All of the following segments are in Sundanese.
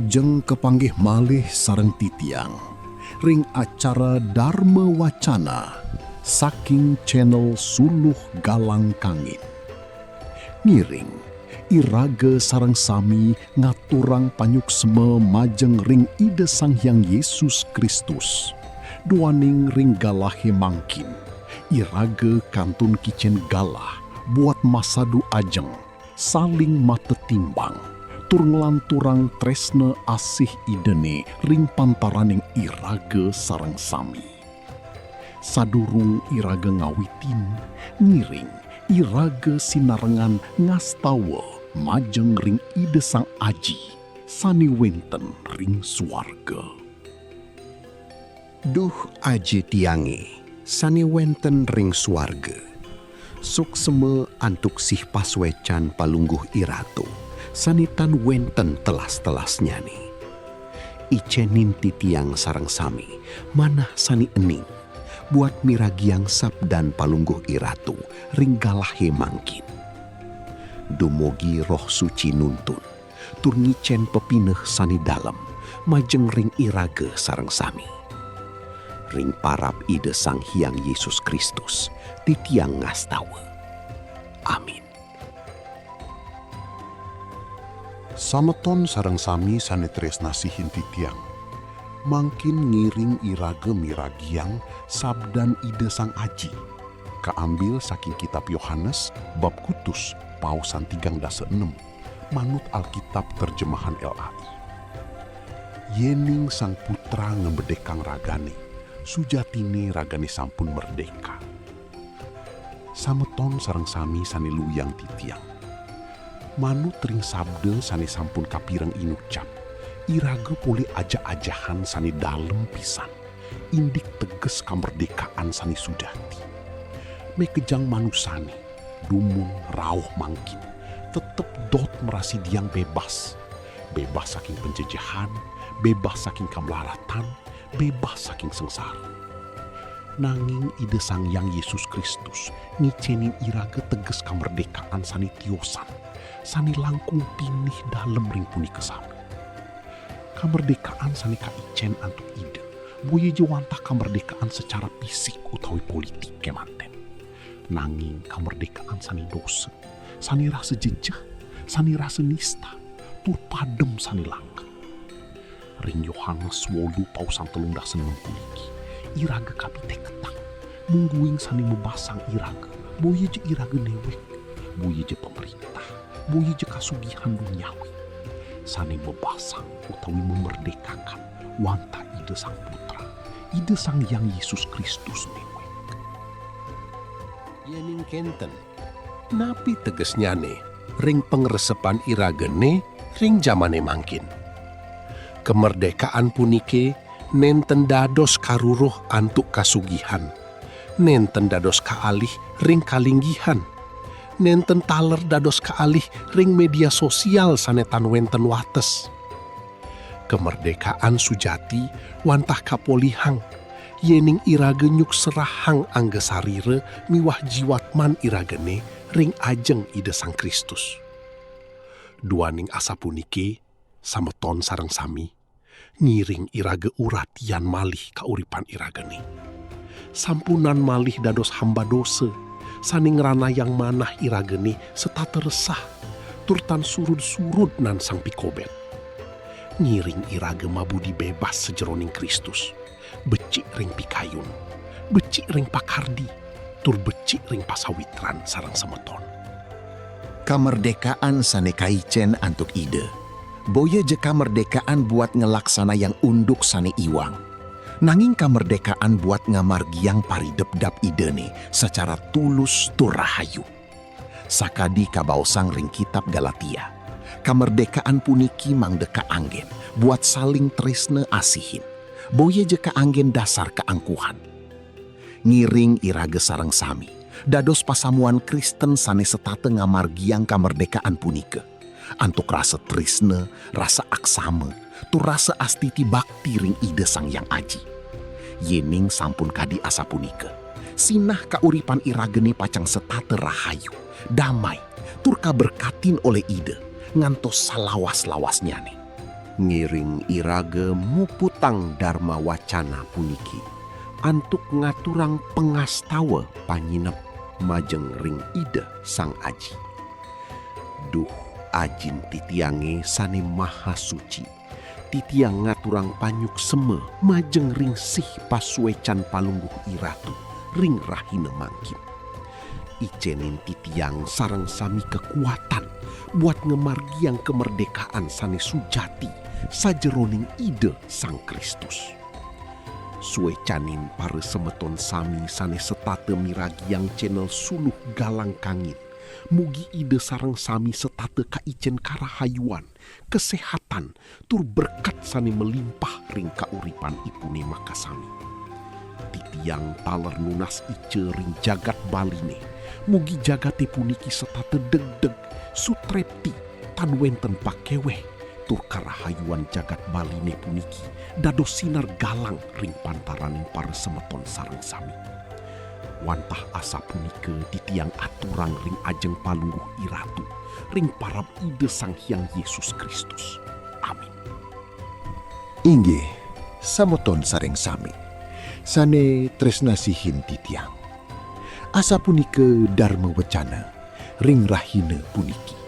Lajeng kepanggih malih sareng titiang ring acara Dharma Wacana saking channel Suluh Galang Kangin. Ngiring iraga sareng sami ngaturang panyuksme majeng ring ide Sang Hyang Yesus Kristus. Duaning ring galahe mangkin iraga kantun kicen galah buat masadu ajeng saling matetimbang tur nglanturang tresna asih idene ring pantaraning iraga sareng sami. Sadurung iraga ngawitin, ngiring iraga sinarengan ngastawa majeng ring ide Sang Aji sani wenten ring swarga. Duh aji tiange sani wenten ring swarga. Sukseme antuk sih paswecan palungguh iratu. Sanitan wenten telas-telasnya nih. Icenin titiang sarang sami, manah sani ening. Buat miragiang sabdan palungguh iratu, ringgalahe mangkin. Dumogi roh suci nuntun, tur ngicen pepineh sani dalem, majeng ring iraga sarang sami. Ring parap ide Sang Hyang Yesus Kristus, titiang ngastawa. Amin. Sameton sareng sami sane tresna sihin titiang. Mangkin ngiring iraga miragiang sabdan ide Sang Aji. Kaambil saking kitab Yohanes bab kutus pausan 36 manut Alkitab terjemahan LAI. Yening Sang Putra ngembedekang ragane, sujatine ragane sampun merdeka. Sameton sareng sami sane luyang titiang. Manut ring sabda sane sampun kapireng inucap, iraga pulih aja-ajahan sane dalem pisan, indik teges kamerdekaan sane sudati. Mekejang manusane, dumun rauh mangkin, tetep dot merasi diang bebas. Bebas saking penjejahan, bebas saking kamlaratan, bebas saking sengsara. Nanging ide Sang Hyang Yesus Kristus ngicenin iraga teges kamerdekaan sane tiosan. Sani langkung pinih dalem ring punika sami. Kamerdekaan sani kaicen antuk ide, boye jewantah kamerdekaan secara fisik utawi politik kemanten. Nanging kamerdekaan sani dosa, sani rasa jejeh, sani rasa nista, tur padem sani langka. Ring Yohanes 8 pausan 36 iraga kapite ketang, mungguing sani mebasang iraga, boye je iraga newek, boye je pemerintah, boye je kasugihan duniawi. Sani mebasang utawi memerdekakan wanta ide Sang Putra, ide Sang Hyang Yesus Kristus newek. Yening kenten, napi tegesnya ne, ring pengresepan iragene, ring jamane mangkin. Kemerdekaan punike, nenten dados karuruh antuk kasugihan, nenten dados kaalih ring kalinggihan, nenten taler dados kaalih ring media sosial sanetan wenten wates. Kemerdekaan sujati wantah kapolihang, yening iraga nyuk serahang angge sarire miwah jiwatman iragene ring ajeng ide Sang Kristus. Duaning asa punike sameton sareng sami ngiring iraga uratian malih kauripan iragene. Sampunan malih dados hamba dosa, saning rana yang manah iragene setata resah, turtan surud-surud nan sang pikobet. Ngiring iraga mabudi bebas sejeroning Kristus, becik ring pikayun, becik ring pakardi, tur becik ring pasawitran sarang semeton. Kamerdekaan sane kaicen antuk ide. Boye je kamerdekaan buat ngelaksana yang unduk sane iwang. Nanging kamerdekaan buat ngamargiang paridep-dap idene secara tulus tur rahayu. Sakadi kabaosang ring kitab Galatia. Kamerdekaan puniki mangdeka anggen buat saling tresna asihin. Boye je kaanggen dasar keangkuhan. Ngiring iraga sareng sami. Dados pasamuan Kristen sane setata ngamargiang kamerdekaan punika. Antuk rasa tresna, rasa aksame, tu rasa astiti bakti ring ide Sang Hyang Aji. Yening sampun kadi asa punika. Sinah kauripan iragene pacang setata rahayu, damai, tur kaberkatin oleh ide, ngantos salawas-lawasnya nih. Ngiring irage muputang dharma wacana puniki antuk ngaturang pengastawa panyinep majeng ring ide sang aji. Duh ajin titiange sane maha suci, titiang ngaturang panyuk seme majeng ring sih pasuecan palungguh iratu ring rahina mangkin. Icenin titiang sarang sami kekuatan buat ngemargiang kemerdekaan sane sujati sajeroning ide sang Kristus. Suecanin para semeton sami sane setate miragiang channel suluh galang kangit. Mugi ide sarang sami setate kaicen karahayuan, kesehatan, tur berkat sane melimpah ring kauripan ipune makasami. Titiang taler nunas ice ring jagat baline, mugi jagate puniki setate deg-deg, sutrepti, tan wenten pakeweh, tur karahayuan jagat baline puniki, dados sinar galang ring pantaraning para semeton sareng sami. Wantah asa punike titiang aturang ring ajeng palungguh iratu, ring parab ide Sang Hyang Yesus Kristus. Amin. Inggih, samoton sareng sami, sane tresnasihin titiang. Asa punike dharma wacana, ring rahina puniki.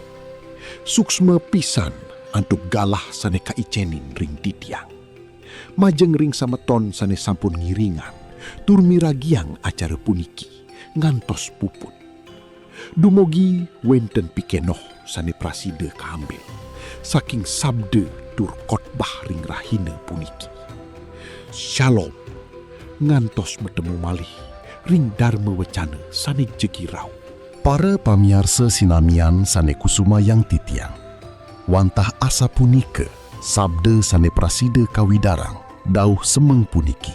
Suksma pisan antuk galah sane kaicenin ring titiang. Majeng ring sameton sane sampun ngiringan, tur miragiang acara puniki ngantos puput. Dumogi wenten pikenoh sane praside kaambil, saking sabde tur khotbah ring rahina puniki. Shalom, ngantos bertemu malih ring dharma wacana sane jegirau. Para pamiarsa sinamian sane kusuma yang titiang, wantah asa punike sabde sane praside kawidarang dauh semeng puniki.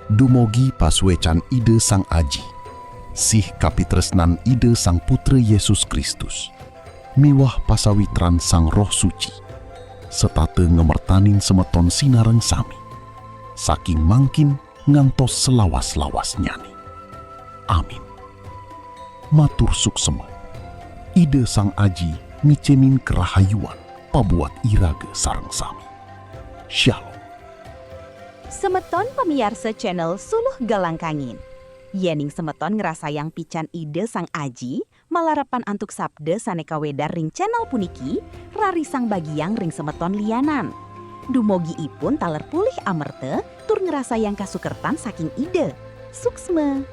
Dumogi pasuecan ide sang aji, sih kapitresnan ide sang putra Yesus Kristus, miwah pasawitran sang roh suci, setate ngemertanin semeton sinareng sami, saking mangkin ngantos selawas-lawas nyani. Amin. Matur suksema, ide sang aji ngicenin kerahayuan pabuat irage sareng sami. Shalom. Semeton pemiarsa channel Suluh Galang Kangin. Yening semeton ngerasa yang pican ide sang aji, malarapan antuk sabde saneka wedar ring channel puniki, rari sang bagiang ring semeton lianan. Dumogi ipun taler pulih amerte, tur ngerasa yang kasukertan saking ide. Suksme.